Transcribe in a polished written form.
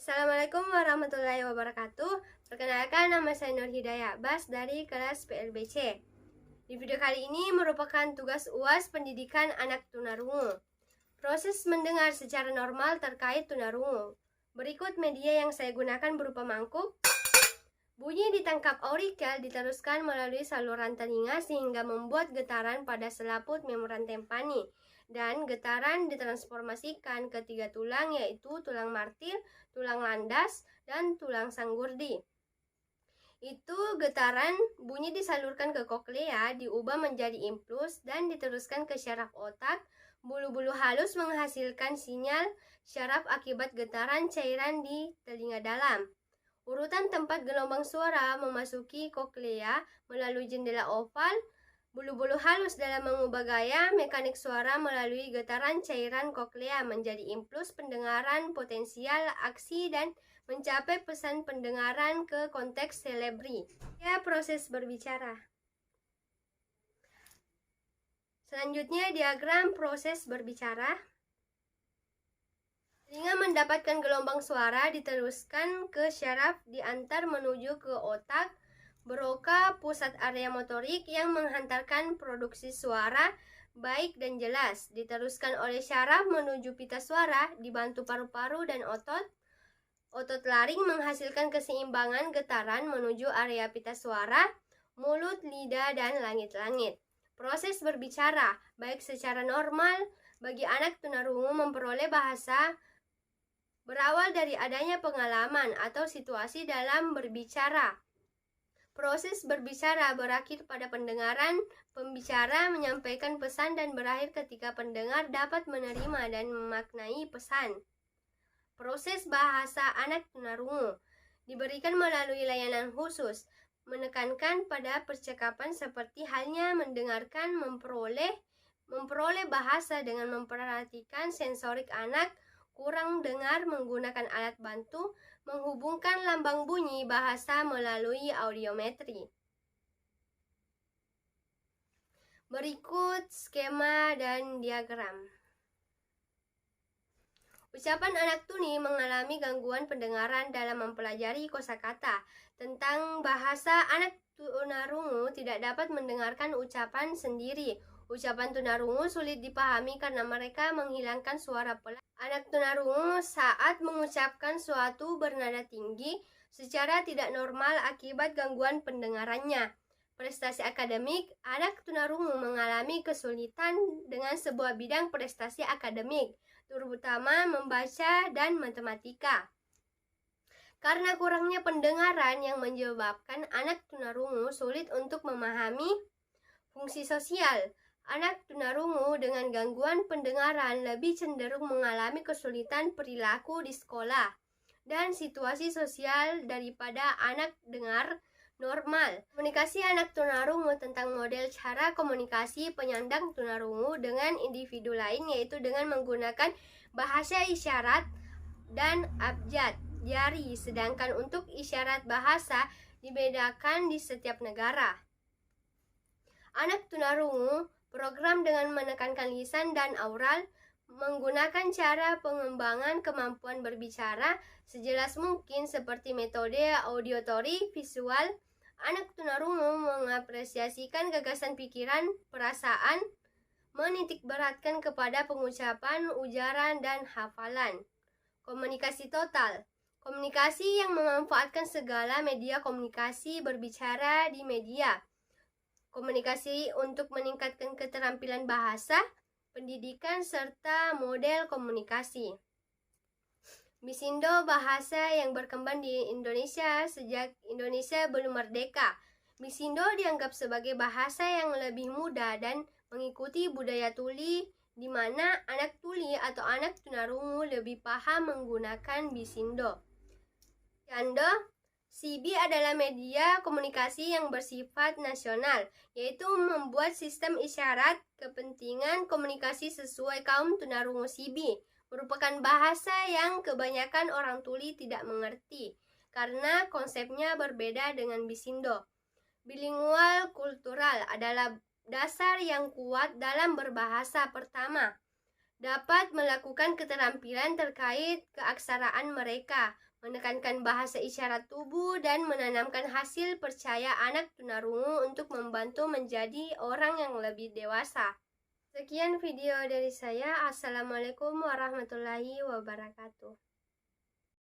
Assalamualaikum warahmatullahi wabarakatuh. Perkenalkan, nama saya Nur Hidayah Abbas dari kelas PLBC. Di video kali ini merupakan tugas UAS pendidikan anak tunarungu. Proses mendengar secara normal terkait tunarungu. Berikut media yang saya gunakan berupa mangkuk. Bunyi ditangkap aurikel diteruskan melalui saluran telinga sehingga membuat getaran pada selaput membran timpani. Dan getaran ditransformasikan ke 3 tulang, yaitu tulang martir, tulang landas, dan tulang sanggurdi. Itu getaran bunyi disalurkan ke koklea, diubah menjadi impuls dan diteruskan ke syaraf otak. Bulu-bulu halus menghasilkan sinyal syaraf akibat getaran cairan di telinga dalam. Urutan tempat gelombang suara memasuki koklea melalui jendela oval. Bulu-bulu halus dalam mengubah gaya mekanik suara melalui getaran cairan koklea menjadi impuls pendengaran potensial aksi dan mencapai pesan pendengaran ke konteks selebri. Ya, proses berbicara. Selanjutnya, diagram proses berbicara. Telinga mendapatkan gelombang suara diteruskan ke syaraf diantar menuju ke otak. Broca, pusat area motorik yang menghantarkan produksi suara baik dan jelas, diteruskan oleh syaraf menuju pita suara dibantu paru-paru dan otot. Otot laring menghasilkan keseimbangan getaran menuju area pita suara, mulut, lidah, dan langit-langit. Proses berbicara, baik secara normal bagi anak tunarungu memperoleh bahasa berawal dari adanya pengalaman atau situasi dalam berbicara. Proses berbicara berakhir pada pendengaran. Pembicara menyampaikan pesan dan berakhir ketika pendengar dapat menerima dan memaknai pesan. Proses bahasa anak tunarungu diberikan melalui layanan khusus, menekankan pada percakapan seperti halnya mendengarkan, memperoleh bahasa dengan memperhatikan sensorik anak, kurang dengar menggunakan alat bantu, menghubungkan lambang bunyi bahasa melalui audiometri. Berikut skema dan diagram. Ucapan anak tuni mengalami gangguan pendengaran dalam mempelajari kosakata. Tentang bahasa, anak tunarungu tidak dapat mendengarkan ucapan sendiri. Ucapan tunarungu sulit dipahami karena mereka menghilangkan suara pelan. Anak tunarungu saat mengucapkan suatu bernada tinggi secara tidak normal akibat gangguan pendengarannya. Prestasi akademik, anak tunarungu mengalami kesulitan dengan sebuah bidang prestasi akademik, terutama membaca dan matematika. Karena kurangnya pendengaran yang menyebabkan anak tunarungu sulit untuk memahami fungsi sosial. Anak tunarungu dengan gangguan pendengaran lebih cenderung mengalami kesulitan perilaku di sekolah dan situasi sosial daripada anak dengar normal. Komunikasi anak tunarungu tentang model cara komunikasi penyandang tunarungu dengan individu lain, yaitu dengan menggunakan bahasa isyarat dan abjad jari, sedangkan untuk isyarat bahasa dibedakan di setiap negara. Anak tunarungu program dengan menekankan lisan dan aural, menggunakan cara pengembangan kemampuan berbicara sejelas mungkin seperti metode auditory visual. Anak tunarungu mengapresiasikan gagasan pikiran, perasaan, menitikberatkan kepada pengucapan, ujaran, dan hafalan. Komunikasi total, komunikasi yang memanfaatkan segala media komunikasi berbicara di media. Komunikasi untuk meningkatkan keterampilan bahasa, pendidikan, serta model komunikasi. Bisindo, bahasa yang berkembang di Indonesia sejak Indonesia belum merdeka. Bisindo dianggap sebagai bahasa yang lebih mudah dan mengikuti budaya tuli, di mana anak tuli atau anak tunarungu lebih paham menggunakan Bisindo. Canda, CB adalah media komunikasi yang bersifat nasional, yaitu membuat sistem isyarat kepentingan komunikasi sesuai kaum tunarungu. CB merupakan bahasa yang kebanyakan orang tuli tidak mengerti karena konsepnya berbeda dengan Bisindo. Bilingual kultural adalah dasar yang kuat dalam berbahasa. Pertama, dapat melakukan keterampilan terkait keaksaraan mereka, menekankan bahasa isyarat tubuh, dan menanamkan hasil percaya anak tunarungu untuk membantu menjadi orang yang lebih dewasa. Sekian video dari saya. Assalamualaikum warahmatullahi wabarakatuh.